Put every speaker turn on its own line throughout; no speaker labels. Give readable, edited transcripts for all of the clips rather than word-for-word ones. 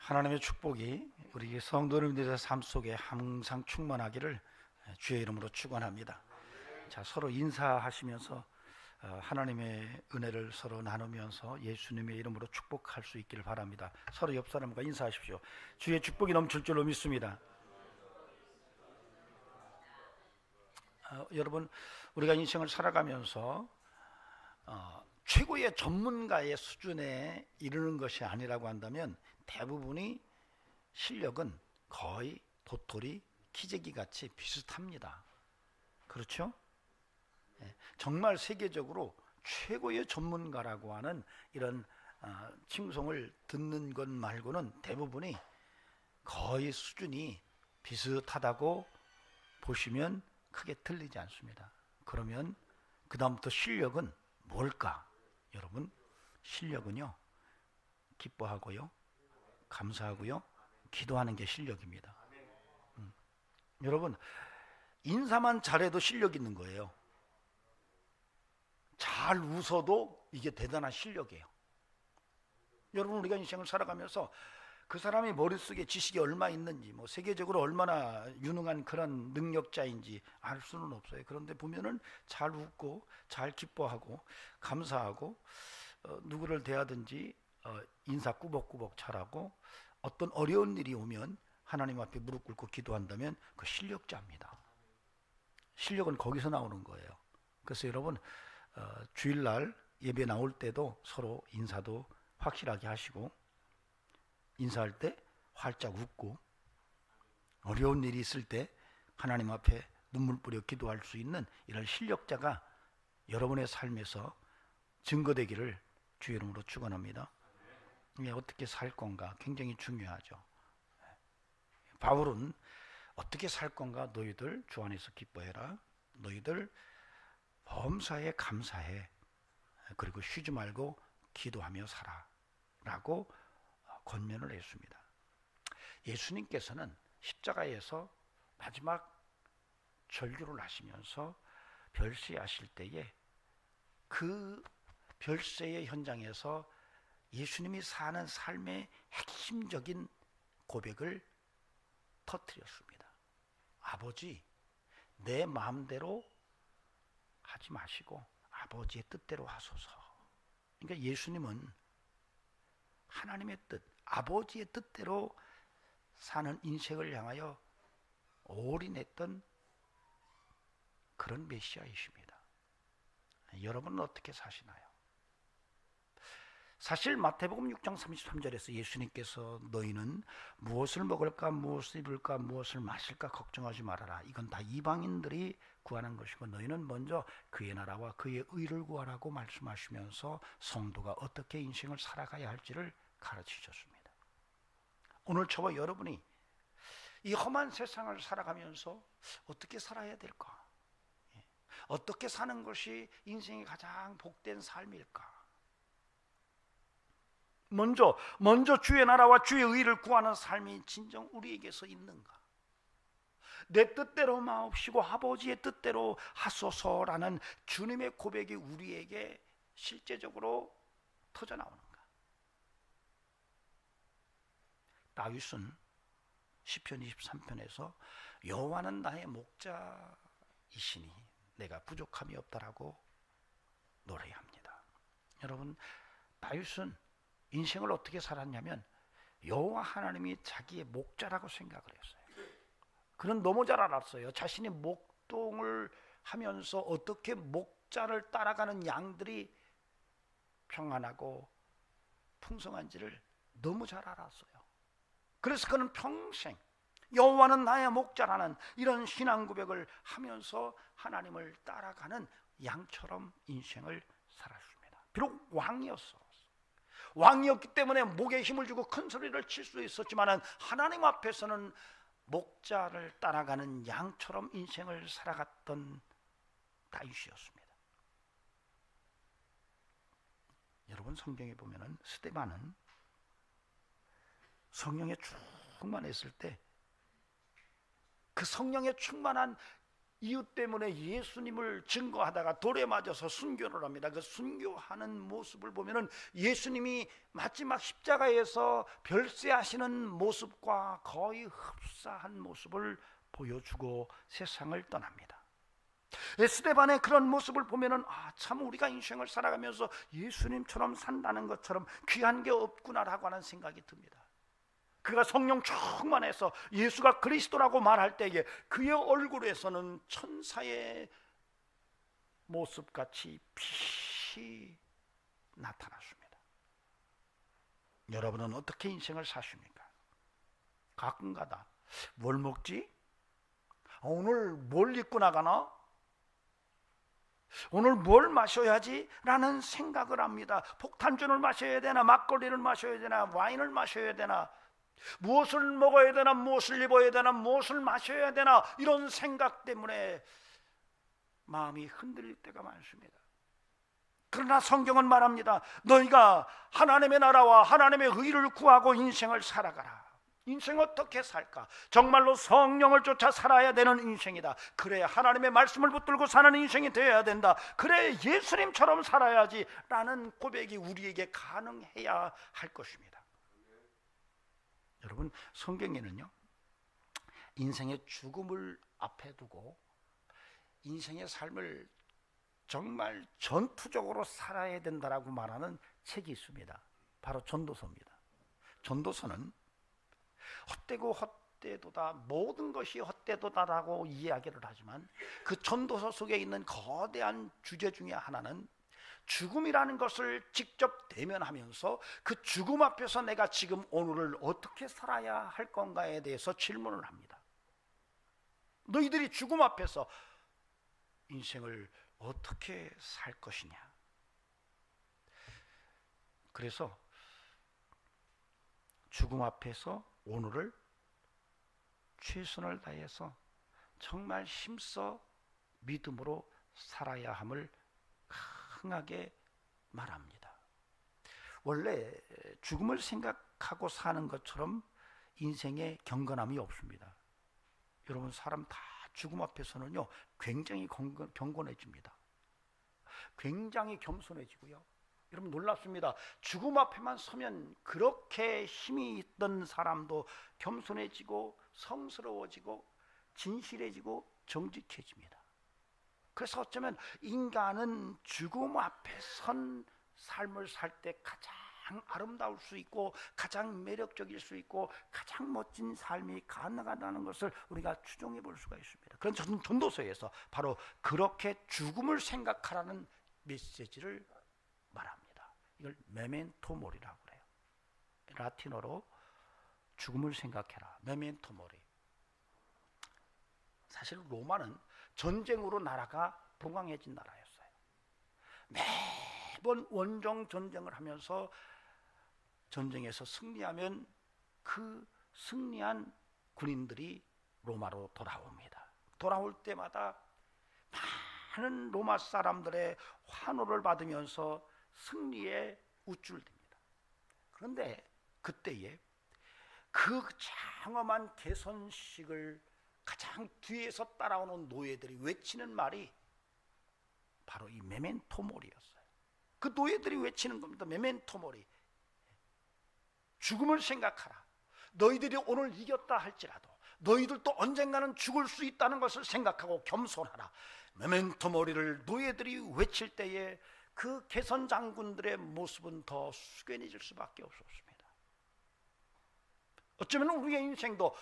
하나님의 축복이 우리 성도님들의 삶 속에 항상 충만하기를 주의 이름으로 축원합니다. 자, 서로 인사하시면서 하나님의 은혜를 서로 나누면서 예수님의 이름으로 축복할 수 있기를 바랍니다. 서로 옆 사람과 인사하십시오. 주의 축복이 넘칠 줄로 믿습니다. 여러분, 우리가 인생을 살아가면서 최고의 전문가의 수준에 이르는 것이 아니라고 한다면 대부분이 실력은 거의 도토리, 키재기 같이 비슷합니다. 그렇죠? 정말 세계적으로 최고의 전문가라고 하는 이런 칭송을 듣는 것 말고는 대부분이 거의 수준이 비슷하다고 보시면 크게 틀리지 않습니다. 그러면 그 다음부터 실력은 뭘까? 여러분, 실력은요, 기뻐하고요, 감사하고요, 기도하는 게 실력입니다. 여러분, 인사만 잘해도 실력 있는 거예요. 잘 웃어도 이게 대단한 실력이에요. 여러분, 우리가 인생을 살아가면서 그 사람이 머릿속에 지식이 얼마 있는지, 세계적으로 얼마나 유능한 그런 능력자인지 알 수는 없어요. 그런데 보면은 잘 웃고 잘 기뻐하고 감사하고 누구를 대하든지 인사 꾸벅꾸벅 잘하고 어떤 어려운 일이 오면 하나님 앞에 무릎 꿇고 기도한다면 그 실력자입니다. 실력은 거기서 나오는 거예요. 그래서 여러분, 주일날 예배 나올 때도 서로 인사도 확실하게 하시고, 인사할 때 활짝 웃고, 어려운 일이 있을 때 하나님 앞에 눈물 뿌려 기도할 수 있는 이런 실력자가 여러분의 삶에서 증거되기를 주의 이름으로 축원합니다. 어떻게 살 건가 굉장히 중요하죠. 바울은 어떻게 살 건가? 너희들 주 안에서 기뻐해라. 너희들 범사에 감사해. 그리고 쉬지 말고 기도하며 살아. 라고 권면을 했습니다. 예수님께서는 십자가에서 마지막 절규를 하시면서 별세하실 때에 그 별세의 현장에서 예수님이 사는 삶의 핵심적인 고백을 터뜨렸습니다. 아버지, 내 마음대로 하지 마시고 아버지의 뜻대로 하소서. 그러니까 예수님은 하나님의 뜻, 아버지의 뜻대로 사는 인생을 향하여 올인했던 그런 메시아이십니다. 여러분은 어떻게 사시나요? 사실 마태복음 6장 33절에서 예수님께서 너희는 무엇을 먹을까, 무엇을 입을까, 무엇을 마실까 걱정하지 말아라. 이건 다 이방인들이 구하는 것이고 너희는 먼저 그의 나라와 그의 의를 구하라고 말씀하시면서 성도가 어떻게 인생을 살아가야 할지를 가르치셨습니다. 오늘 저와 여러분이 이 험한 세상을 살아가면서 어떻게 살아야 될까? 어떻게 사는 것이 인생의 가장 복된 삶일까? 먼저 주의 나라와 주의 의를 구하는 삶이 진정 우리에게서 있는가? 내 뜻대로 마옵시고 아버지의 뜻대로 하소서라는 주님의 고백이 우리에게 실제적으로 터져나오는가? 다윗은 시편 23편에서 여호와는 나의 목자이시니 내가 부족함이 없다라고 노래합니다. 여러분, 다윗은 인생을 어떻게 살았냐면 여호와 하나님이 자기의 목자라고 생각을 했어요. 그는 너무 잘 알았어요. 자신이 목동을 하면서 어떻게 목자를 따라가는 양들이 평안하고 풍성한지를 너무 잘 알았어요. 그래서 그는 평생 여호와는 나의 목자라는 이런 신앙 고백을 하면서 하나님을 따라가는 양처럼 인생을 살았습니다. 비록 왕이었기 때문에 목에 힘을 주고 큰 소리를 칠 수 있었지만 하나님 앞에서는 목자를 따라가는 양처럼 인생을 살아갔던 다윗이었습니다. 여러분, 성경에 보면은 스데반은 성령에 충만했을 때 그 성령에 충만한 이유 때문에 예수님을 증거하다가 돌에 맞아서 순교를 합니다. 그 순교하는 모습을 보면은 예수님이 마지막 십자가에서 별세하시는 모습과 거의 흡사한 모습을 보여주고 세상을 떠납니다. 스데반의 그런 모습을 보면은 참 우리가 인생을 살아가면서 예수님처럼 산다는 것처럼 귀한 게 없구나라고 하는 생각이 듭니다. 그가 성령 충만해서 예수가 그리스도라고 말할 때에 그의 얼굴에서는 천사의 모습같이 빛이 나타났습니다. 여러분은 어떻게 인생을 사십니까? 가끔가다 뭘 먹지? 오늘 뭘 입고 나가나? 오늘 뭘 마셔야지? 라는 생각을 합니다. 폭탄주를 마셔야 되나? 막걸리를 마셔야 되나? 와인을 마셔야 되나? 무엇을 먹어야 되나? 무엇을 입어야 되나? 무엇을 마셔야 되나? 이런 생각 때문에 마음이 흔들릴 때가 많습니다. 그러나 성경은 말합니다. 너희가 하나님의 나라와 하나님의 의를 구하고 인생을 살아가라. 인생 어떻게 살까? 정말로 성령을 쫓아 살아야 되는 인생이다. 그래 하나님의 말씀을 붙들고 사는 인생이 되어야 된다. 그래 예수님처럼 살아야지 라는 고백이 우리에게 가능해야 할 것입니다. 여러분, 성경에는요 인생의 죽음을 앞에 두고 인생의 삶을 정말 전투적으로 살아야 된다라고 말하는 책이 있습니다. 바로 전도서입니다. 전도서는 헛되고 헛되도다, 모든 것이 헛되도다라고 이야기를 하지만 그 전도서 속에 있는 거대한 주제 중에 하나는 죽음이라는 것을 직접 대면하면서 그 죽음 앞에서 내가 지금 오늘을 어떻게 살아야 할 건가에 대해서 질문을 합니다. 너희들이 죽음 앞에서 인생을 어떻게 살 것이냐. 그래서 죽음 앞에서 오늘을 최선을 다해서 정말 힘써 믿음으로 살아야 함을 강하게 말합니다. 원래 죽음을 생각하고 사는 것처럼 인생에 경건함이 없습니다. 여러분, 사람 다 죽음 앞에서는요 굉장히 경건해집니다. 굉장히 겸손해지고요. 여러분 놀랍습니다. 죽음 앞에만 서면 그렇게 힘이 있던 사람도 겸손해지고 성스러워지고 진실해지고 정직해집니다. 그래서 어쩌면 인간은 죽음 앞에 선 삶을 살 때 가장 아름다울 수 있고 가장 매력적일 수 있고 가장 멋진 삶이 가능하다는 것을 우리가 추정해 볼 수가 있습니다. 그런 전도서에서 바로 그렇게 죽음을 생각하라는 메시지를 말합니다. 이걸 메멘토 모리라고 그래요. 라틴어로 죽음을 생각해라. 메멘토 모리. 사실 로마는 전쟁으로 나라가 부강해진 나라였어요. 매번 원정 전쟁을 하면서 전쟁에서 승리하면 그 승리한 군인들이 로마로 돌아옵니다. 돌아올 때마다 많은 로마 사람들의 환호를 받으면서 승리에 우쭐댑니다. 그런데 그때에 그 장엄한 개선식을 가장 뒤에서 따라오는 노예들이 외치는 말이 바로 이 메멘토 모리였어요. 그 노예들이 외치는 겁니다. 메멘토 모리. 죽음을 생각하라. 너희들이 오늘 이겼다 할지라도 너희들도 언젠가는 죽을 수 있다는 것을 생각하고 겸손하라. 메멘토 모리를 노예들이 외칠 때에 그 개선 장군들의 모습은 더 숙연해질 수밖에 없었습니다. 어쩌면 우리의 인생도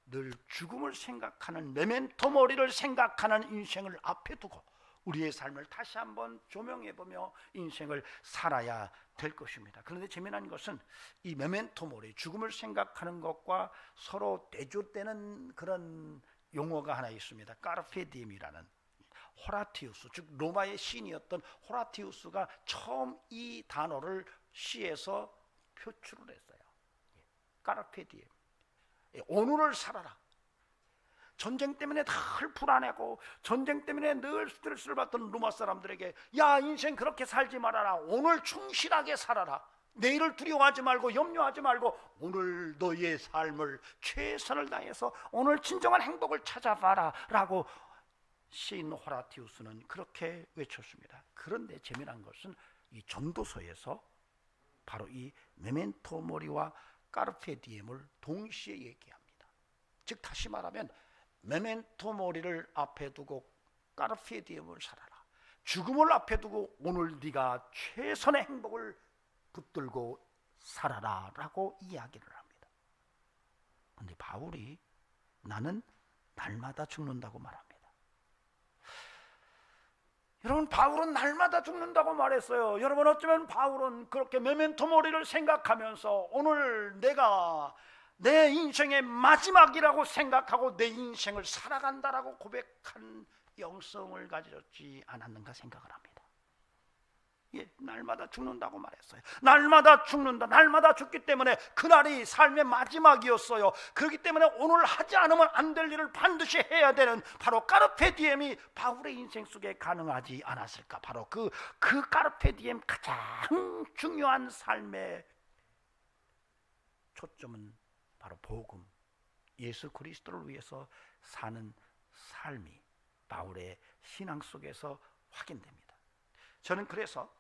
늘 죽음을 생각하는 메멘토 모리를 생각하는 인생을 앞에 두고 우리의 삶을 다시 한번 조명해보며 인생을 살아야 될 것입니다. 그런데 재미난 것은 이 메멘토 모리, 죽음을 생각하는 것과 서로 대조되는 그런 용어가 하나 있습니다. 카르페 디엠이라는. 호라티우스, 즉 로마의 시인이었던 호라티우스가 처음 이 단어를 시에서 표출을 했어요. 카르페 디엠. 오늘을 살아라. 전쟁 때문에 늘 불안하고 전쟁 때문에 늘 스트레스를 받던 로마 사람들에게 야, 인생 그렇게 살지 말아라. 오늘 충실하게 살아라. 내일을 두려워하지 말고 염려하지 말고 오늘 너의 삶을 최선을 다해서 오늘 진정한 행복을 찾아봐라 라고 시인 호라티우스는 그렇게 외쳤습니다. 그런데 재미난 것은 이 전도서에서 바로 이 메멘토 모리와 까르페 디엠을 동시에 얘기합니다. 즉 다시 말하면 메멘토 모리를 앞에 두고 까르페 디엠을 살아라. 죽음을 앞에 두고 오늘 네가 최선의 행복을 붙들고 살아라 라고 이야기를 합니다. 그런데 바울이 나는 날마다 죽는다고 말합니다. 여러분, 바울은 날마다 죽는다고 말했어요. 여러분, 어쩌면 바울은 그렇게 메멘토 모리를 생각하면서 오늘 내가 내 인생의 마지막이라고 생각하고 내 인생을 살아간다라고 고백한 영성을 가졌지 않았는가 생각을 합니다. 예, 날마다 죽는다고 말했어요. 날마다 죽는다. 날마다 죽기 때문에 그날이 삶의 마지막이었어요. 그렇기 때문에 오늘 하지 않으면 안 될 일을 반드시 해야 되는 바로 까르페 디엠이 바울의 인생 속에 가능하지 않았을까. 바로 그 까르페 디엠 가장 중요한 삶의 초점은 바로 복음, 예수 그리스도를 위해서 사는 삶이 바울의 신앙 속에서 확인됩니다. 저는 그래서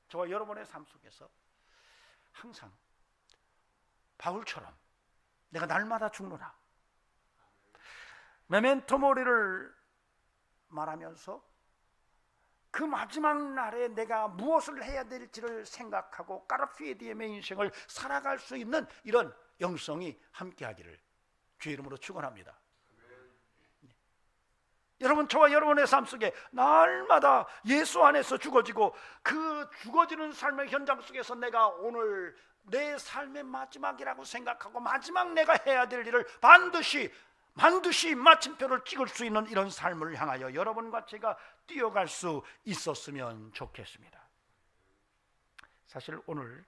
저와 여러분의 삶 속에서 항상 바울처럼 내가 날마다 죽노라, 메멘토 모리를 말하면서 그 마지막 날에 내가 무엇을 해야 될지를 생각하고 까르페 디엠의 인생을 살아갈 수 있는 이런 영성이 함께하기를 주의 이름으로 축원합니다. 여러분, 저와 여러분의 삶 속에 날마다 예수 안에서 죽어지고 그 죽어지는 삶의 현장 속에서 내가 오늘 내 삶의 마지막이라고 생각하고 마지막 내가 해야 될 일을 반드시 마침표를 찍을 수 있는 이런 삶을 향하여 여러분과 제가 뛰어갈 수 있었으면 좋겠습니다. 사실 오늘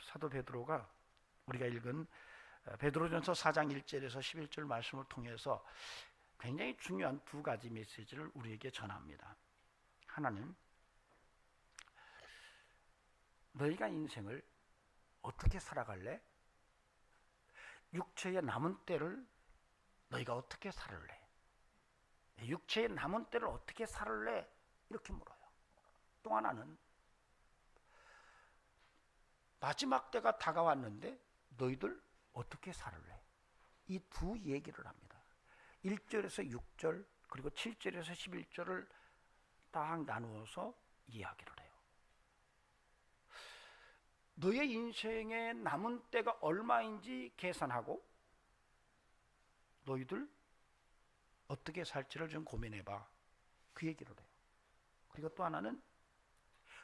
사도 베드로가 우리가 읽은 베드로전서 4장 1절에서 11절 말씀을 통해서 굉장히 중요한 두 가지 메시지를 우리에게 전합니다. 하나는 너희가 인생을 어떻게 살아갈래? 육체의 남은 때를 너희가 어떻게 살을래? 육체의 남은 때를 어떻게 살을래? 이렇게 물어요. 또 하나는 마지막 때가 다가왔는데 너희들 어떻게 살을래? 이 두 얘기를 합니다. 1절에서 6절 그리고 7절에서 11절을 딱 나누어서 이야기를 해요. 너의 인생의 남은 때가 얼마인지 계산하고 너희들 어떻게 살지를 좀 고민해봐, 그 얘기를 해요. 그리고 또 하나는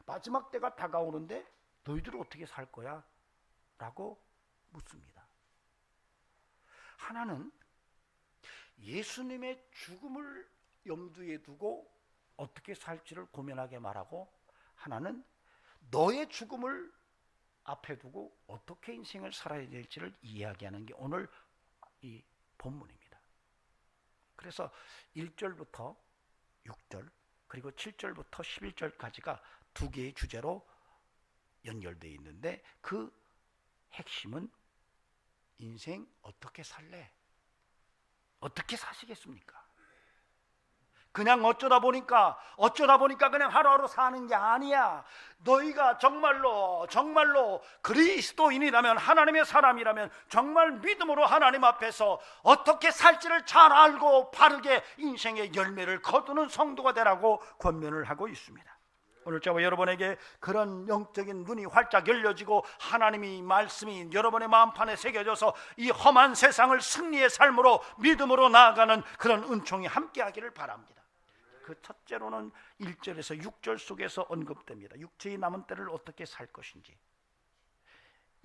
마지막 때가 다가오는데 너희들은 어떻게 살 거야? 라고 묻습니다. 하나는 예수님의 죽음을 염두에 두고 어떻게 살지를 고민하게 말하고, 하나는 너의 죽음을 앞에 두고 어떻게 인생을 살아야 될지를 이야기하는 게 오늘 이 본문입니다. 그래서 1절부터 6절 그리고 7절부터 11절까지가 두 개의 주제로 연결되어 있는데 그 핵심은 인생 어떻게 살래? 어떻게 사시겠습니까? 그냥 어쩌다 보니까 그냥 하루하루 사는 게 아니야. 너희가 정말로 그리스도인이라면, 하나님의 사람이라면 정말 믿음으로 하나님 앞에서 어떻게 살지를 잘 알고 바르게 인생의 열매를 거두는 성도가 되라고 권면을 하고 있습니다. 오늘 저와 여러분에게 그런 영적인 눈이 활짝 열려지고 하나님의 말씀이 여러분의 마음판에 새겨져서 이 험한 세상을 승리의 삶으로 믿음으로 나아가는 그런 은총이 함께하기를 바랍니다. 그 첫째로는 1절에서 6절 속에서 언급됩니다. 육체의 남은 때를 어떻게 살 것인지.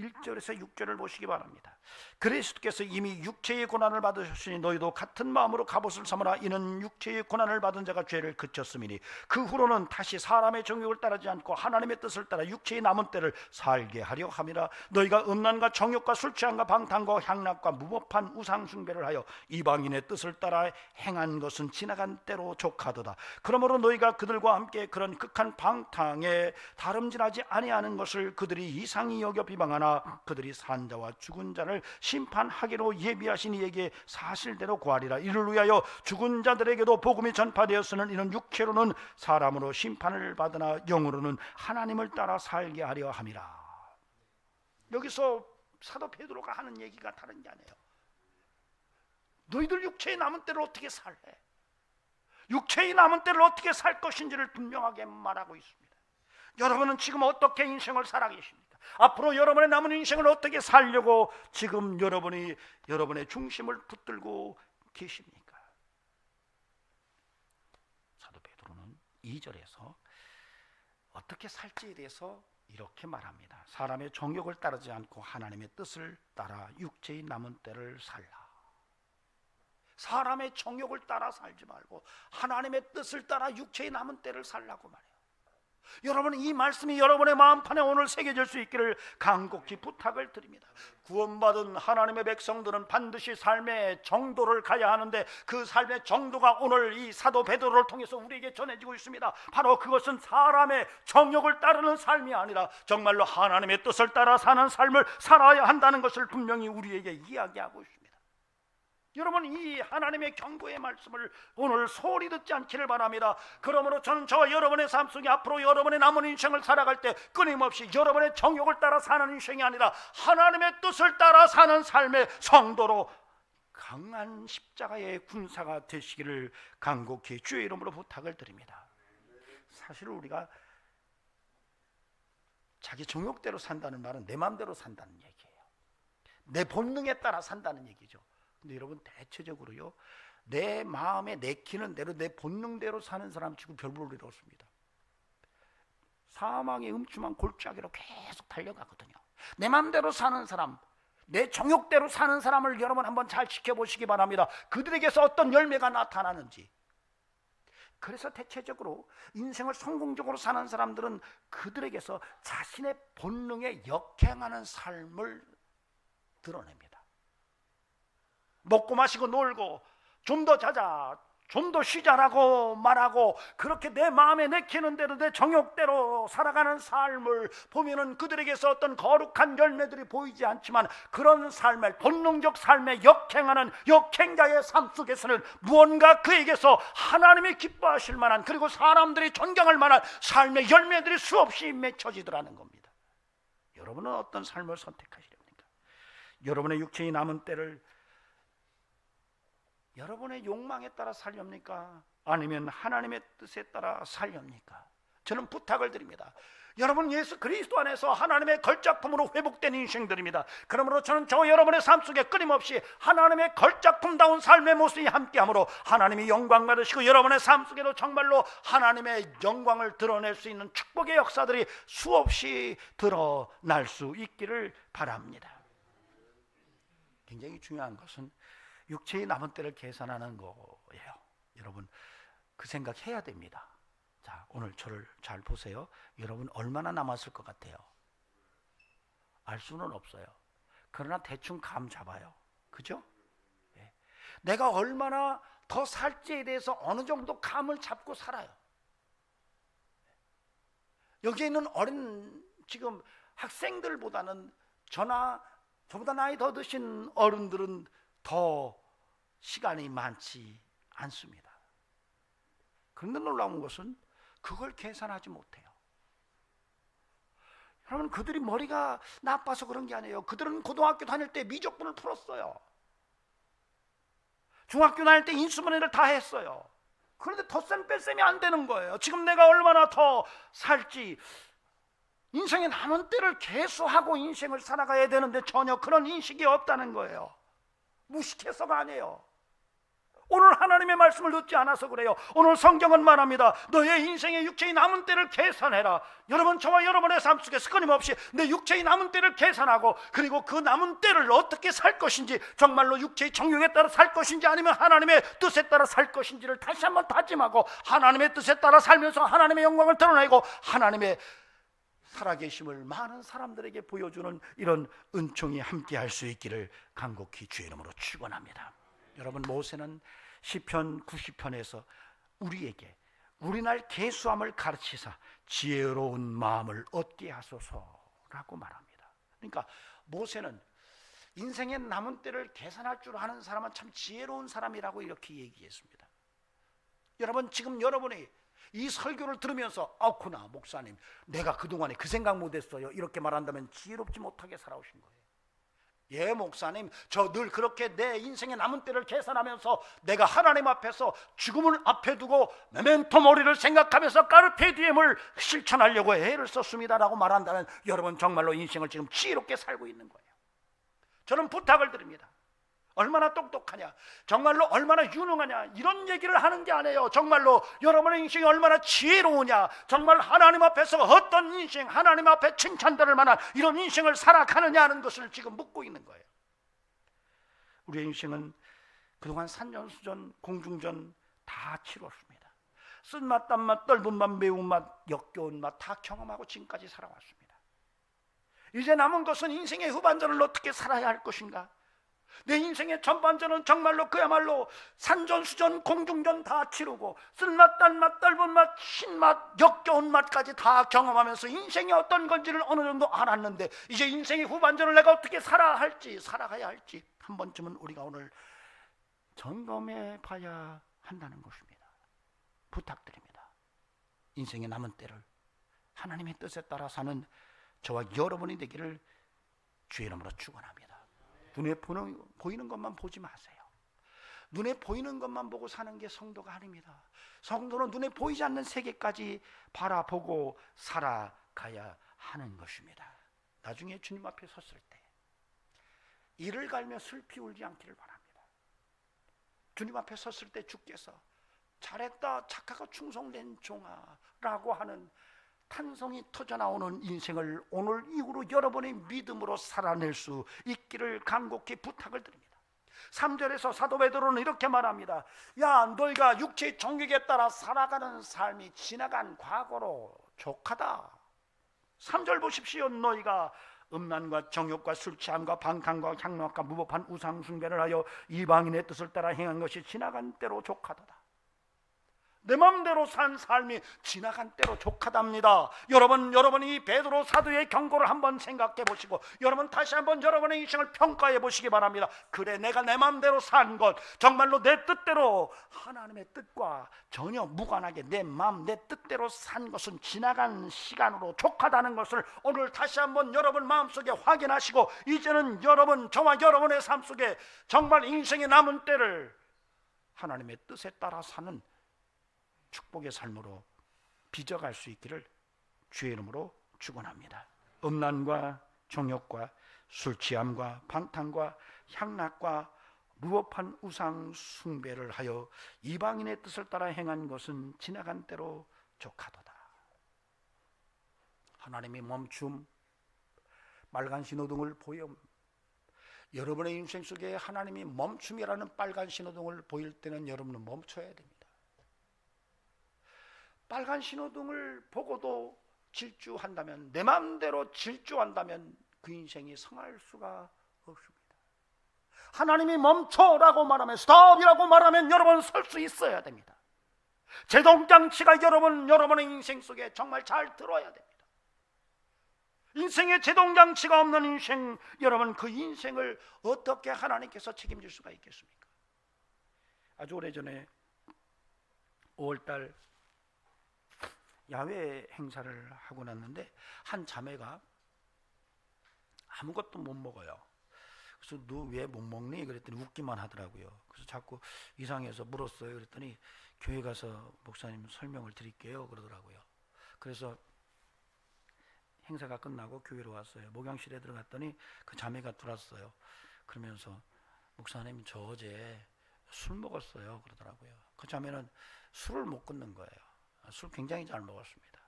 1절에서 6절을 보시기 바랍니다. 그리스도께서 이미 육체의 고난을 받으셨으니 너희도 같은 마음으로 갑옷을 삼으라. 이는 육체의 고난을 받은 자가 죄를 그쳤음이니 그 후로는 다시 사람의 정욕을 따르지 않고 하나님의 뜻을 따라 육체의 남은 때를 살게 하려 함이라. 너희가 음란과 정욕과 술 취함과 방탕과 향락과 무법한 우상 숭배를 하여 이방인의 뜻을 따라 행한 것은 지나간 때로 족하도다. 그러므로 너희가 그들과 함께 그런 극한 방탕에 다름질하지 아니하는 것을 그들이 이상히 여겨 비방하나 받아 그들이 산 자와 죽은 자를 심판하기로 예비하신 이에게 사실대로 구하리라. 이를 위하여 죽은 자들에게도 복음이 전파되었으는 이는 육체로는 사람으로 심판을 받으나 영으로는 하나님을 따라 살게 하려 함이라. 여기서 사도 베드로가 하는 얘기가 다른 게 아니에요. 너희들 육체의 남은 때를 어떻게 살래? 육체의 남은 때를 어떻게 살 것인지를 분명하게 말하고 있습니다. 여러분은 지금 어떻게 인생을 살아 계십니까? 앞으로 여러분의 남은 인생을 어떻게 살려고 지금 여러분이 여러분의 중심을 붙들고 계십니까? 사도 베드로는 2절에서 어떻게 살지에 대해서 이렇게 말합니다. 사람의 정욕을 따르지 않고 하나님의 뜻을 따라 육체의 남은 때를 살라. 사람의 정욕을 따라 살지 말고 하나님의 뜻을 따라 육체의 남은 때를 살라고 말해요. 여러분, 이 말씀이 여러분의 마음판에 오늘 새겨질 수 있기를 간곡히 부탁을 드립니다. 구원받은 하나님의 백성들은 반드시 삶의 정도를 가야 하는데 그 삶의 정도가 오늘 이 사도 베드로를 통해서 우리에게 전해지고 있습니다. 바로 그것은 사람의 정욕을 따르는 삶이 아니라 정말로 하나님의 뜻을 따라 사는 삶을 살아야 한다는 것을 분명히 우리에게 이야기하고 있습니다. 여러분, 이 하나님의 경고의 말씀을 오늘 소홀히 듣지 않기를 바랍니다. 그러므로 저는 저와 여러분의 삶 속에 앞으로 여러분의 남은 인생을 살아갈 때 끊임없이 여러분의 정욕을 따라 사는 인생이 아니라 하나님의 뜻을 따라 사는 삶의 성도로 강한 십자가의 군사가 되시기를 간곡히 주의 이름으로 부탁을 드립니다. 사실 우리가 자기 정욕대로 산다는 말은 내 마음대로 산다는 얘기예요. 내 본능에 따라 산다는 얘기죠. 근데 여러분, 대체적으로요, 내 마음에 내키는 대로 내 본능대로 사는 사람 치고 별 볼 일 없습니다. 사망의 음침한 골짜기로 계속 달려가거든요. 내 마음대로 사는 사람, 내 정욕대로 사는 사람을 여러분 한번 잘 지켜보시기 바랍니다. 그들에게서 어떤 열매가 나타나는지. 그래서 대체적으로 인생을 성공적으로 사는 사람들은 그들에게서 자신의 본능에 역행하는 삶을 드러냅니다. 먹고 마시고 놀고 좀 더 자자, 좀 더 쉬자라고 말하고 그렇게 내 마음에 내키는 대로 내 정욕대로 살아가는 삶을 보면은 그들에게서 어떤 거룩한 열매들이 보이지 않지만 그런 삶을 본능적 삶에 역행하는 역행자의 삶 속에서는 무언가 그에게서 하나님이 기뻐하실 만한, 그리고 사람들이 존경할 만한 삶의 열매들이 수없이 맺혀지더라는 겁니다. 여러분은 어떤 삶을 선택하시렵니까? 여러분의 육체의 남은 때를 여러분의 욕망에 따라 살렵니까? 아니면 하나님의 뜻에 따라 살렵니까? 저는 부탁을 드립니다. 여러분, 예수 그리스도 안에서 하나님의 걸작품으로 회복된 인생들입니다. 그러므로 저는 저 여러분의 삶 속에 끊임없이 하나님의 걸작품다운 삶의 모습이 함께하므로 하나님이 영광 받으시고 여러분의 삶 속에도 정말로 하나님의 영광을 드러낼 수 있는 축복의 역사들이 수없이 드러날 수 있기를 바랍니다. 굉장히 중요한 것은 육체의 남은 때를 계산하는 거예요. 여러분, 그 생각해야 됩니다. 자, 오늘 저를 잘 보세요. 여러분, 얼마나 남았을 것 같아요? 알 수는 없어요. 그러나 대충 감 잡아요. 그죠? 네. 내가 얼마나 더 살지에 대해서 어느 정도 감을 잡고 살아요. 여기에 있는 어린 지금 학생들보다는 저보다 나이 더 드신 어른들은 더 시간이 많지 않습니다. 그런데 놀라운 것은 그걸 계산하지 못해요. 여러분, 그들이 머리가 나빠서 그런 게 아니에요. 그들은 고등학교 다닐 때 미적분을 풀었어요. 중학교 다닐 때 인수분해를 다 했어요. 그런데 덧셈 뺄셈이 안 되는 거예요. 지금 내가 얼마나 더 살지, 인생의 남은 때를 계수하고 인생을 살아가야 되는데 전혀 그런 인식이 없다는 거예요. 무식해서가 아니에요. 오늘 하나님의 말씀을 듣지 않아서 그래요. 오늘 성경은 말합니다. 너의 인생의 육체의 남은 때를 계산해라. 여러분, 저와 여러분의 삶 속에서 끊임없이 내 육체의 남은 때를 계산하고, 그리고 그 남은 때를 어떻게 살 것인지, 정말로 육체의 정욕에 따라 살 것인지 아니면 하나님의 뜻에 따라 살 것인지를 다시 한번 다짐하고 하나님의 뜻에 따라 살면서 하나님의 영광을 드러내고 하나님의 살아계심을 많은 사람들에게 보여주는 이런 은총이 함께할 수 있기를 간곡히 주의 이름으로 축원합니다. 여러분, 모세는 시편 90편에서 우리에게 우리 날 계수함을 가르치사 지혜로운 마음을 얻게 하소서라고 말합니다. 그러니까 모세는 인생의 남은 때를 계산할 줄 아는 사람은 참 지혜로운 사람이라고 이렇게 얘기했습니다. 여러분, 지금 여러분이 이 설교를 들으면서 아구나 목사님, 내가 그동안에 그 생각 못했어요, 이렇게 말한다면 지혜롭지 못하게 살아오신 거예요. 예 목사님, 저 늘 그렇게 내 인생의 남은 때를 계산하면서 내가 하나님 앞에서 죽음을 앞에 두고 메멘토 모리를 생각하면서 까르페 디엠을 실천하려고 애를 썼습니다 라고 말한다면 여러분 정말로 인생을 지금 지혜롭게 살고 있는 거예요. 저는 부탁을 드립니다. 얼마나 똑똑하냐, 정말로 얼마나 유능하냐, 이런 얘기를 하는 게 아니에요. 정말로 여러분의 인생이 얼마나 지혜로우냐, 정말 하나님 앞에서 어떤 인생, 하나님 앞에 칭찬받을 만한 이런 인생을 살아가느냐 하는 것을 지금 묻고 있는 거예요. 우리의 인생은 그동안 산전수전, 공중전 다 치렀습니다. 쓴맛, 단맛, 떫은 맛, 매운맛, 역겨운 맛 다 경험하고 지금까지 살아왔습니다. 이제 남은 것은 인생의 후반전을 어떻게 살아야 할 것인가. 내 인생의 전반전은 정말로 그야말로 산전수전, 공중전 다 치르고 쓴맛, 단맛, 떫은 맛, 신맛, 역겨운 맛까지 다 경험하면서 인생이 어떤 건지를 어느 정도 알았는데 이제 인생의 후반전을 내가 어떻게 살아가야 할지 한 번쯤은 우리가 오늘 점검해 봐야 한다는 것입니다. 부탁드립니다. 인생의 남은 때를 하나님의 뜻에 따라 사는 저와 여러분이 되기를 주의 이름으로 축원합니다. 눈에 보이는 것만 보지 마세요. 눈에 보이는 것만 보고 사는 게 성도가 아닙니다. 성도는 눈에 보이지 않는 세계까지 바라보고 살아가야 하는 것입니다. 나중에 주님 앞에 섰을 때 이를 갈며 슬피 울지 않기를 바랍니다. 주님 앞에 섰을 때 주께서 잘했다, 착하고 충성된 종아 라고 하는 탄성이 터져나오는 인생을 오늘 이후로 여러분의 믿음으로 살아낼 수 있기를 간곡히 부탁을 드립니다. 3절에서 사도 베드로는 이렇게 말합니다. 야, 너희가 육체의 정욕에 따라 살아가는 삶이 지나간 과거로 족하다. 3절 보십시오. 너희가 음란과 정욕과 술 취함과 방탕과 향락과 무법한 우상 숭배를 하여 이방인의 뜻을 따라 행한 것이 지나간 때로 족하도다. 내 마음대로 산 삶이 지나간 때로 족하답니다. 여러분이 이 베드로 사도의 경고를 한번 생각해 보시고 여러분 다시 한번 여러분의 인생을 평가해 보시기 바랍니다. 그래, 내가 내 마음대로 산 것, 정말로 내 뜻대로 하나님의 뜻과 전혀 무관하게 내 마음, 내 뜻대로 산 것은 지나간 시간으로 족하다는 것을 오늘 다시 한번 여러분 마음속에 확인하시고 이제는 저와 여러분의 삶 속에 정말 인생의 남은 때를 하나님의 뜻에 따라 사는 축복의 삶으로 빚어갈 수 있기를 주의 이름으로 축원합니다. 음란과 정욕과 술 취함과 방탕과 향락과 무법한 우상 숭배를 하여 이방인의 뜻을 따라 행한 것은 지나간 때로 족하도다. 하나님이 멈춤, 빨간 신호등을 보여 여러분의 인생 속에 하나님이 멈춤이라는 빨간 신호등을 보일 때는 여러분은 멈춰야 됩니다. 빨간 신호등을 보고도 질주한다면, 내 마음대로 질주한다면 그 인생이 성할 수가 없습니다. 하나님이 멈춰라고 말하면, 스톱이라고 말하면 여러분 설 수 있어야 됩니다. 제동장치가 여러분의 인생 속에 정말 잘 들어야 됩니다. 인생에 제동장치가 없는 인생, 여러분 그 인생을 어떻게 하나님께서 책임질 수가 있겠습니까? 아주 오래전에 5월달 야외 행사를 하고 났는데 한 자매가 아무것도 못 먹어요. 그래서 너 왜 못 먹니? 그랬더니 웃기만 하더라고요. 그래서 자꾸 이상해서 물었어요. 그랬더니 교회 가서 목사님 설명을 드릴게요 그러더라고요. 그래서 행사가 끝나고 교회로 왔어요. 목양실에 들어갔더니 그 자매가 들어왔어요. 그러면서 목사님 저 어제 술 먹었어요 그러더라고요. 그 자매는 술을 못 끊는 거예요. 술 굉장히 잘 먹었습니다.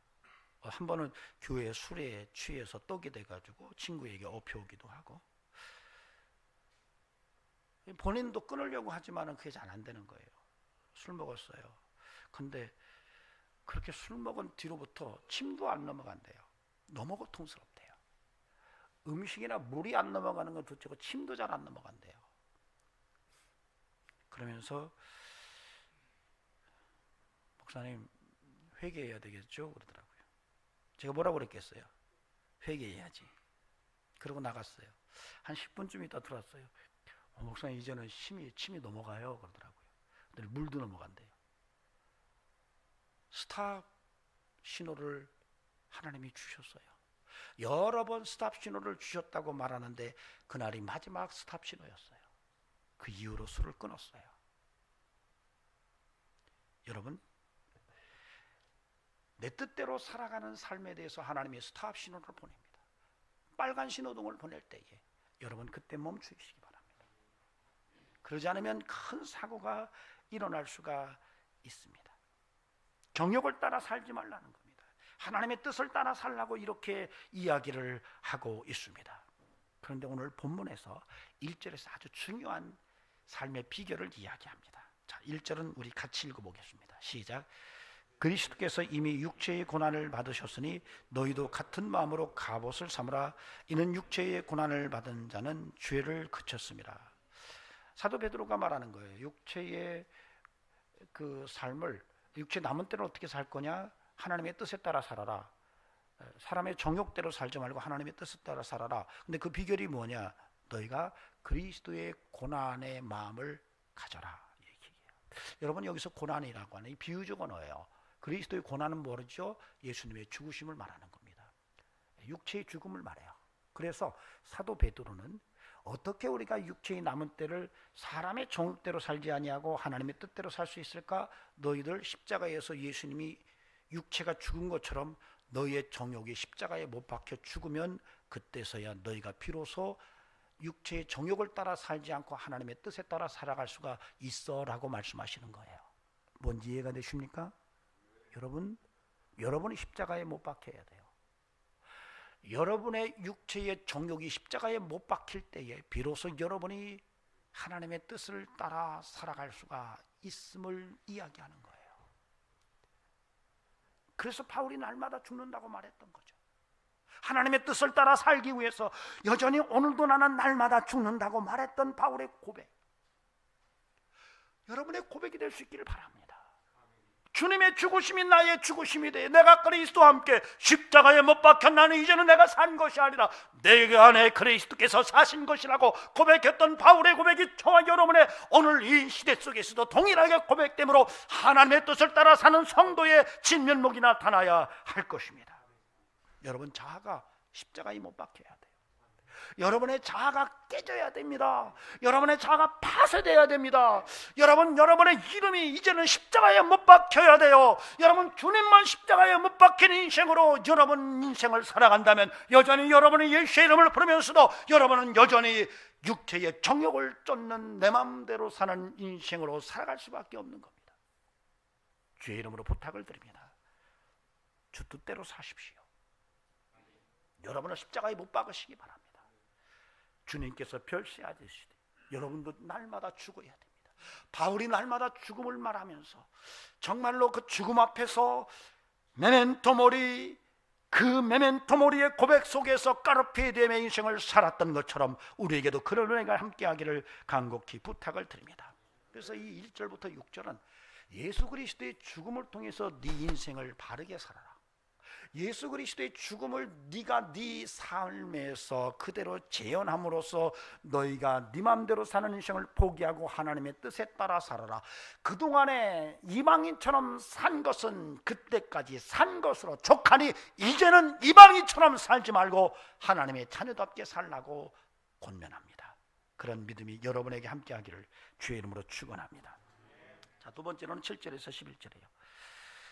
한 번은 교회 술에 취해서 떡이 돼가지고 친구에게 업혀오기도 하고, 본인도 끊으려고 하지만 그게 잘 안 되는 거예요. 술 먹었어요. 근데 그렇게 술 먹은 뒤로부터 침도 안 넘어간대요. 너무 고통스럽대요. 음식이나 물이 안 넘어가는 건 둘째고 침도 잘 안 넘어간대요. 그러면서 목사님 회개해야 되겠죠? 그러더라고요. 제가 뭐라고 그랬겠어요? 회개해야지. 그러고 나갔어요. 한 10분쯤 있다 들어왔어요. 목사님 이제는 침이 넘어가요 그러더라고요. 근데 물도 넘어간대요. 스탑 신호를 하나님이 주셨어요. 여러 번 스탑 신호를 주셨다고 말하는데 그날이 마지막 스탑 신호였어요. 그 이후로 술을 끊었어요. 여러분, 내 뜻대로 살아가는 삶에 대해서 하나님이 스탑 신호를 보냅니다. 빨간 신호등을 보낼 때에 여러분 그때 멈추시기 바랍니다. 그러지 않으면 큰 사고가 일어날 수가 있습니다. 정욕을 따라 살지 말라는 겁니다. 하나님의 뜻을 따라 살라고 이렇게 이야기를 하고 있습니다. 그런데 오늘 본문에서 1절에서 아주 중요한 삶의 비결을 이야기합니다. 자, 1절은 우리 같이 읽어보겠습니다. 시작. 그리스도께서 이미 육체의 고난을 받으셨으니 너희도 같은 마음으로 갑옷을 삼으라. 이는 육체의 고난을 받은 자는 죄를 그쳤습니다. 사도 베드로가 말하는 거예요. 육체의 그 삶을, 육체 남은 때는 어떻게 살 거냐? 하나님의 뜻에 따라 살아라. 사람의 정욕대로 살지 말고 하나님의 뜻에 따라 살아라. 근데 그 비결이 뭐냐? 너희가 그리스도의 고난의 마음을 가져라. 여러분, 여기서 고난이라고 하는 이 비유적 언어예요. 그리스도의 고난은 뭐죠? 예수님의 죽으심을 말하는 겁니다. 육체의 죽음을 말해요. 그래서 사도 베드로는 어떻게 우리가 육체의 남은 때를 사람의 정욕대로 살지 아니하고 하나님의 뜻대로 살 수 있을까? 너희들 십자가에서 예수님이 육체가 죽은 것처럼 너희의 정욕이 십자가에 못 박혀 죽으면 그때서야 너희가 비로소 육체의 정욕을 따라 살지 않고 하나님의 뜻에 따라 살아갈 수가 있어 라고 말씀하시는 거예요. 뭔지 이해가 되십니까? 여러분이 십자가에 못 박혀야 돼요. 여러분의 육체의 정욕이 십자가에 못 박힐 때에 비로소 여러분이 하나님의 뜻을 따라 살아갈 수가 있음을 이야기하는 거예요. 그래서 바울이 날마다 죽는다고 말했던 거죠. 하나님의 뜻을 따라 살기 위해서 여전히 오늘도 나는 날마다 죽는다고 말했던 바울의 고백, 여러분의 고백이 될 수 있기를 바랍니다. 주님의 죽으심이 나의 죽으심이 돼. 내가 그리스도와 함께 십자가에 못 박혀 나는 이제는 내가 산 것이 아니라 내 안에 그리스도께서 사신 것이라고 고백했던 바울의 고백이 저와 여러분의 오늘 이 시대 속에서도 동일하게 고백되므로 하나님의 뜻을 따라 사는 성도의 진면목이 나타나야 할 것입니다. 여러분, 자아가 십자가에 못 박혀야 돼요. 여러분의 자아가 깨져야 됩니다. 여러분의 자아가 파쇄되어야 됩니다. 여러분의 이름이 이제는 십자가에 못 박혀야 돼요. 여러분, 주님만 십자가에 못 박힌 인생으로 여러분 인생을 살아간다면 여전히 여러분의 예수의 이름을 부르면서도 여러분은 여전히 육체의 정욕을 쫓는 내 마음대로 사는 인생으로 살아갈 수밖에 없는 겁니다. 주의 이름으로 부탁을 드립니다. 주 뜻대로 사십시오. 여러분을 십자가에 못 박으시기 바랍니다. 주님께서 별세하듯이 여러분도 날마다 죽어야 됩니다. 바울이 날마다 죽음을 말하면서 정말로 그 죽음 앞에서 메멘토모리, 그 메멘토모리의 고백 속에서 까르페디엠의 인생을 살았던 것처럼 우리에게도 그런 은혜가 함께하기를 간곡히 부탁을 드립니다. 그래서 이 1절부터 6절은 예수 그리스도의 죽음을 통해서 네 인생을 바르게 살아라. 예수 그리스도의 죽음을 네가 네 삶에서 그대로 재현함으로써 너희가 네 마음대로 사는 인생을 포기하고 하나님의 뜻에 따라 살아라. 그동안에 이방인처럼 산 것은 그때까지 산 것으로 족하니 이제는 이방인처럼 살지 말고 하나님의 자녀답게 살라고 권면합니다. 그런 믿음이 여러분에게 함께하기를 주의 이름으로 축원합니다. 자, 두 번째로는 7절에서 11절이에요.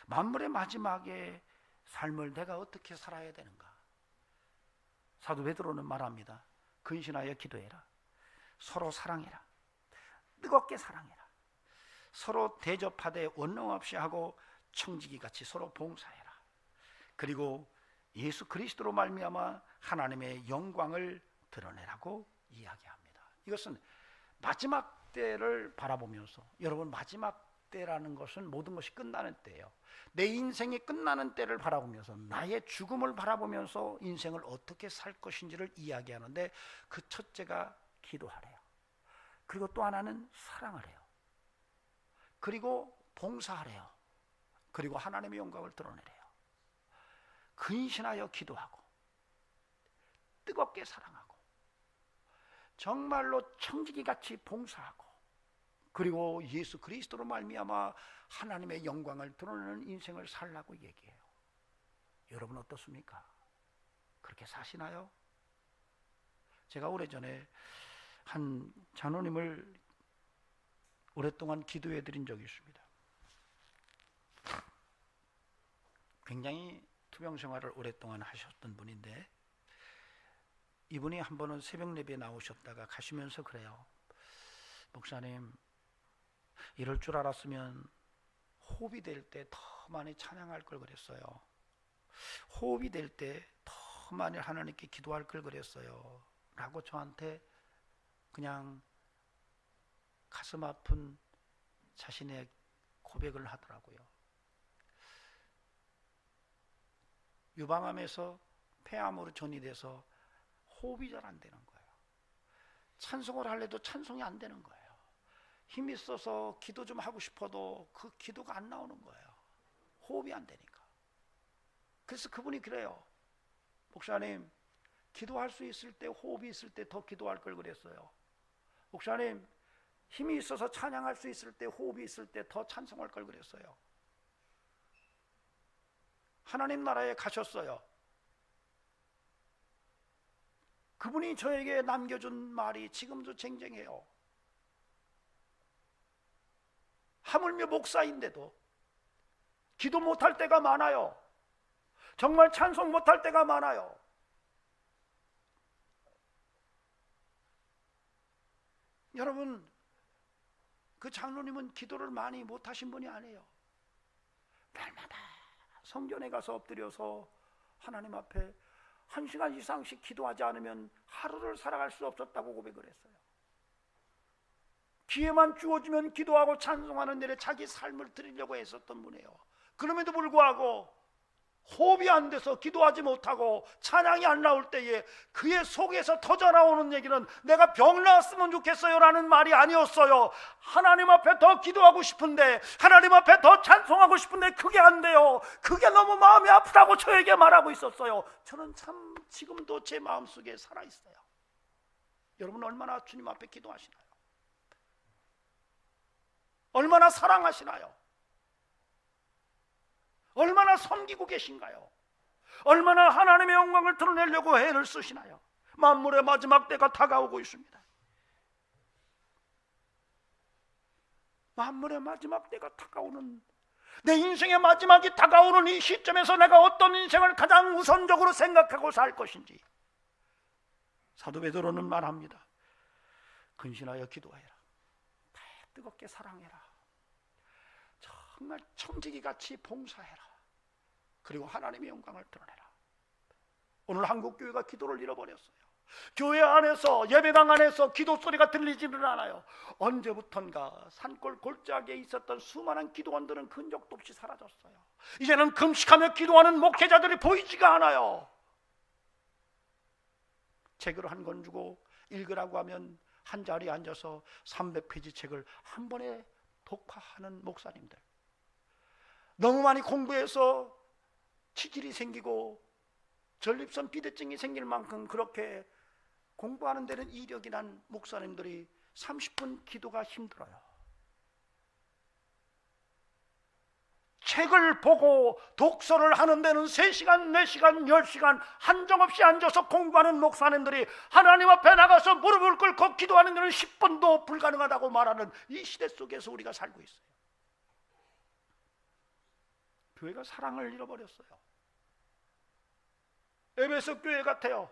만물의 마지막에 삶을 내가 어떻게 살아야 되는가? 사도 베드로는 말합니다. 근신하여 기도해라. 서로 사랑해라. 뜨겁게 사랑해라. 서로 대접하되 원망 없이 하고 청지기같이 서로 봉사해라. 그리고 예수 그리스도로 말미암아 하나님의 영광을 드러내라고 이야기합니다. 이것은 마지막 때를 바라보면서, 여러분, 마지막 때라는 것은 모든 것이 끝나는 때예요. 내 인생이 끝나는 때를 바라보면서 나의 죽음을 바라보면서 인생을 어떻게 살 것인지를 이야기하는데 그 첫째가 기도하래요. 그리고 또 하나는 사랑을 해요. 그리고 봉사하래요. 그리고 하나님의 영광을 드러내래요. 근신하여 기도하고 뜨겁게 사랑하고 정말로 청지기같이 봉사하고 그리고 예수 그리스도로 말미암아 하나님의 영광을 드러내는 인생을 살라고 얘기해요. 여러분 어떻습니까? 그렇게 사시나요? 제가 오래전에 한 장로님을 오랫동안 기도해 드린 적이 있습니다. 굉장히 투병 생활을 오랫동안 하셨던 분인데 이분이 한 번은 새벽 예배에 나오셨다가 가시면서 그래요. 목사님, 이럴 줄 알았으면 호흡이 될 때 더 많이 찬양할 걸 그랬어요. 호흡이 될 때 더 많이 하나님께 기도할 걸 그랬어요 라고 저한테 그냥 가슴 아픈 자신의 고백을 하더라고요. 유방암에서 폐암으로 전이돼서 호흡이 잘 안 되는 거예요. 찬송을 하려도 찬송이 안 되는 거예요. 힘이 있어서 기도 좀 하고 싶어도 그 기도가 안 나오는 거예요. 호흡이 안 되니까. 그래서 그분이 그래요. 목사님, 기도할 수 있을 때, 호흡이 있을 때 더 기도할 걸 그랬어요. 목사님, 힘이 있어서 찬양할 수 있을 때, 호흡이 있을 때 더 찬송할 걸 그랬어요. 하나님 나라에 가셨어요. 그분이 저에게 남겨준 말이 지금도 쟁쟁해요. 하물며 목사인데도 기도 못할 때가 많아요. 정말 찬송 못할 때가 많아요. 여러분, 그 장로님은 기도를 많이 못하신 분이 아니에요. 날마다 성전에 가서 엎드려서 하나님 앞에 1시간 이상씩 기도하지 않으면 하루를 살아갈 수 없었다고 고백을 했어요. 기회만 주어지면 기도하고 찬송하는 일에 자기 삶을 드리려고 했었던 분이에요. 그럼에도 불구하고 호흡이 안 돼서 기도하지 못하고 찬양이 안 나올 때에 그의 속에서 터져나오는 얘기는 내가 병 나았으면 좋겠어요 라는 말이 아니었어요. 하나님 앞에 더 기도하고 싶은데, 하나님 앞에 더 찬송하고 싶은데 그게 안 돼요. 그게 너무 마음이 아프다고 저에게 말하고 있었어요. 저는 참 지금도 제 마음속에 살아있어요. 여러분 얼마나 주님 앞에 기도하시나요? 얼마나 사랑하시나요? 얼마나 섬기고 계신가요? 얼마나 하나님의 영광을 드러내려고 애를 쓰시나요? 만물의 마지막 때가 다가오고 있습니다. 만물의 마지막 때가 다가오는, 내 인생의 마지막이 다가오는 이 시점에서 내가 어떤 인생을 가장 우선적으로 생각하고 살 것인지 사도 베드로는 말합니다. 근신하여 기도해라. 뜨겁게 사랑해라. 정말 청지기같이 봉사해라. 그리고 하나님의 영광을 드러내라. 오늘 한국교회가 기도를 잃어버렸어요. 교회 안에서, 예배당 안에서 기도 소리가 들리지는 않아요. 언제부턴가 산골 골짜기에 있었던 수많은 기도원들은 흔적도 없이 사라졌어요. 이제는 금식하며 기도하는 목회자들이 보이지가 않아요. 책을 한 권 주고 읽으라고 하면 한 자리에 앉아서 300페이지 책을 한 번에 독파하는 목사님들, 너무 많이 공부해서 치질이 생기고 전립선 비대증이 생길 만큼 그렇게 공부하는 데는 이력이 난 목사님들이 30분 기도가 힘들어요. 책을 보고 독서를 하는 데는 3시간, 4시간, 10시간 한정없이 앉아서 공부하는 목사님들이 하나님 앞에 나가서 무릎을 꿇고 기도하는 데는 10분도 불가능하다고 말하는 이 시대 속에서 우리가 살고 있어요. 교회가 사랑을 잃어버렸어요. 에베소 교회 같아요.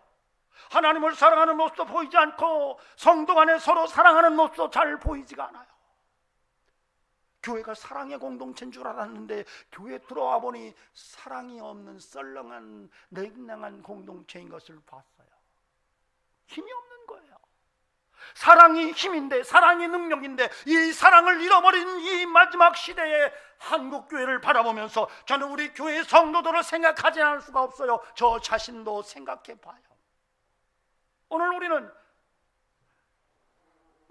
하나님을 사랑하는 모습도 보이지 않고 성도 간에 서로 사랑하는 모습도 잘 보이지가 않아요. 교회가 사랑의 공동체인 줄 알았는데 교회 들어와 보니 사랑이 없는 썰렁한 냉랭한 공동체인 것을 봤어요. 힘이 없는 거예요. 사랑이 힘인데, 사랑이 능력인데, 이 사랑을 잃어버린 이 마지막 시대에 한국교회를 바라보면서 저는 우리 교회 성도들을 생각하지 않을 수가 없어요. 저 자신도 생각해 봐요. 오늘 우리는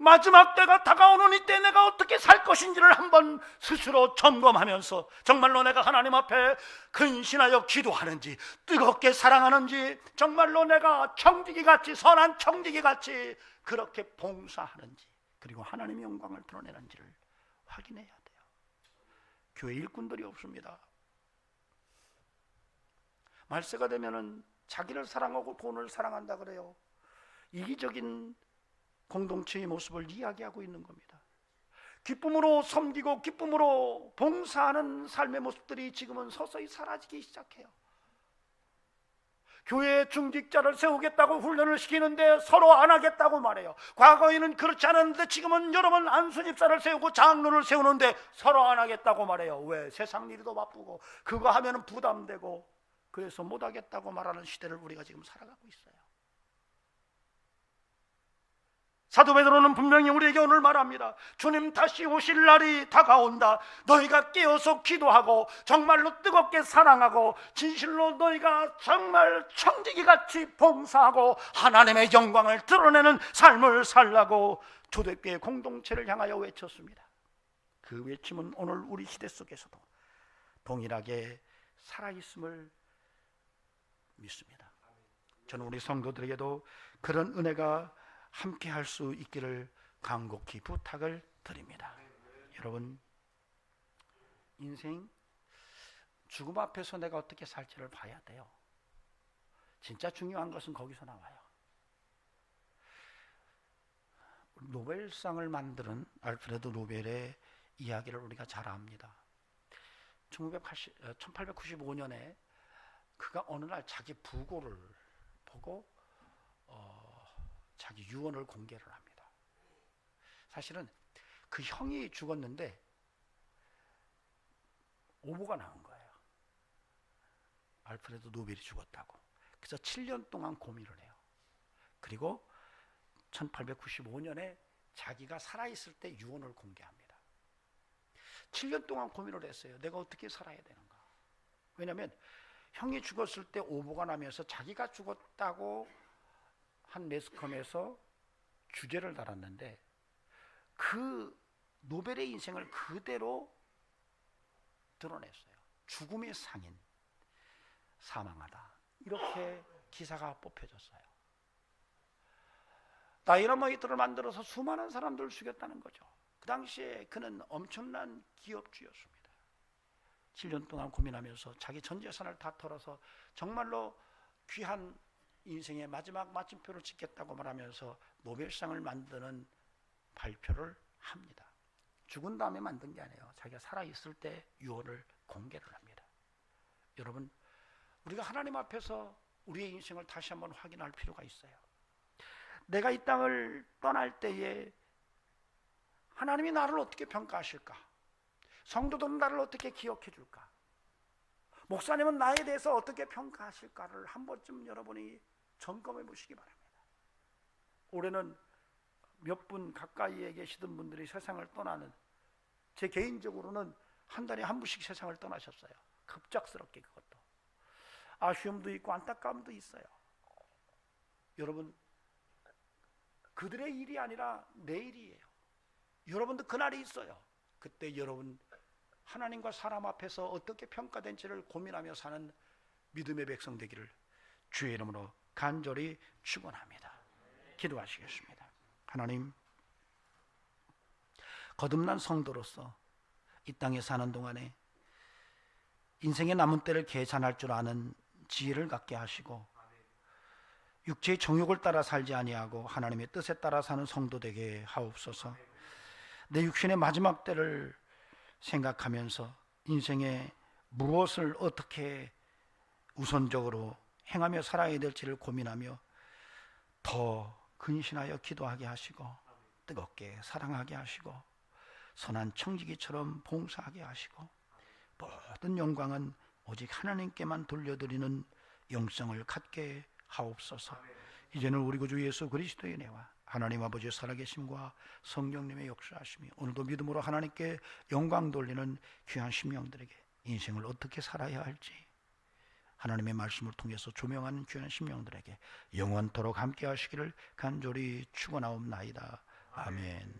마지막 때가 다가오는 이때 내가 어떻게 살 것인지를 한번 스스로 점검하면서 정말로 내가 하나님 앞에 근신하여 기도하는지, 뜨겁게 사랑하는지, 정말로 내가 청지기같이, 선한 청지기같이 그렇게 봉사하는지, 그리고 하나님의 영광을 드러내는지를 확인해야 돼요. 교회 일꾼들이 없습니다. 말세가 되면은 자기를 사랑하고 돈을 사랑한다 그래요. 이기적인 공동체의 모습을 이야기하고 있는 겁니다. 기쁨으로 섬기고 기쁨으로 봉사하는 삶의 모습들이 지금은 서서히 사라지기 시작해요. 교회에 중직자를 세우겠다고 훈련을 시키는데 서로 안 하겠다고 말해요. 과거에는 그렇지 않았는데 지금은 여러분 안수집사를 세우고 장로를 세우는데 서로 안 하겠다고 말해요. 왜? 세상 일이 더 바쁘고 그거 하면 부담되고, 그래서 못 하겠다고 말하는 시대를 우리가 지금 살아가고 있어요. 사도 베드로는 분명히 우리에게 오늘 말합니다. 주님 다시 오실 날이 다가온다. 너희가 깨어서 기도하고 정말로 뜨겁게 사랑하고 진실로 너희가 정말 청지기같이 봉사하고 하나님의 영광을 드러내는 삶을 살라고 초대교회 공동체를 향하여 외쳤습니다. 그 외침은 오늘 우리 시대 속에서도 동일하게 살아있음을 믿습니다. 저는 우리 성도들에게도 그런 은혜가 함께 할 수 있기를 간곡히 부탁을 드립니다. 여러분, 인생 죽음 앞에서 내가 어떻게 살지를 봐야 돼요. 진짜 중요한 것은 거기서 나와요. 노벨상을 만드는 알프레드 노벨의 이야기를 우리가 잘 압니다. 1895년에 그가 어느 날 자기 부고를 보고 자기 유언을 공개를 합니다. 사실은 그 형이 죽었는데 오보가 나온 거예요. 알프레드 노벨이 죽었다고. 그래서 7년 동안 고민을 해요. 그리고 1895년에 자기가 살아있을 때 유언을 공개합니다. 7년 동안 고민을 했어요. 내가 어떻게 살아야 되는가. 왜냐하면 형이 죽었을 때 오보가 나면서 자기가 죽었다고 한 매스컴에서 주제를 달았는데 그 노벨의 인생을 그대로 드러냈어요. 죽음의 상인, 사망하다, 이렇게 기사가 뽑혀졌어요. 다이너마이트를 만들어서 수많은 사람들을 죽였다는 거죠. 그 당시에 그는 엄청난 기업주였습니다. 7년 동안 고민하면서 자기 전 재산을 다 털어서 정말로 귀한 인생의 마지막 마침표를 찍겠다고 말하면서 노벨상을 만드는 발표를 합니다. 죽은 다음에 만든 게 아니에요. 자기가 살아있을 때 유언을 공개를 합니다. 여러분, 우리가 하나님 앞에서 우리의 인생을 다시 한번 확인할 필요가 있어요. 내가 이 땅을 떠날 때에 하나님이 나를 어떻게 평가하실까? 성도들은 나를 어떻게 기억해 줄까? 목사님은 나에 대해서 어떻게 평가하실까를 한 번쯤 여러분이 점검해 보시기 바랍니다. 올해는 몇 분 가까이에 계시던 분들이 세상을 떠나는, 제 개인적으로는 한 달에 한 분씩 세상을 떠나셨어요. 급작스럽게. 그것도 아쉬움도 있고 안타까움도 있어요. 여러분, 그들의 일이 아니라 내 일이에요. 여러분도 그날이 있어요. 그때 여러분 하나님과 사람 앞에서 어떻게 평가된지를 고민하며 사는 믿음의 백성 되기를 주의 이름으로 간절히 축원합니다. 기도하시겠습니다. 하나님, 거듭난 성도로서 이 땅에 사는 동안에 인생의 남은 때를 계산할 줄 아는 지혜를 갖게 하시고 육체의 정욕을 따라 살지 아니하고 하나님의 뜻에 따라 사는 성도 되게 하옵소서. 내 육신의 마지막 때를 생각하면서 인생에 무엇을 어떻게 우선적으로 행하며 살아야 될지를 고민하며 더 근신하여 기도하게 하시고 뜨겁게 사랑하게 하시고 선한 청지기처럼 봉사하게 하시고 모든 영광은 오직 하나님께만 돌려드리는 영성을 갖게 하옵소서. 이제는 우리 구주 예수 그리스도의 은혜와 하나님 아버지의 살아계심과 성령님의 역사하심이 오늘도 믿음으로 하나님께 영광 돌리는 귀한 심령들에게 인생을 어떻게 살아야 할지 하나님의 말씀을 통해서 조명하는 귀한 심령들에게 영원토록 함께 하시기를 간절히 축원하옵나이다. 아멘.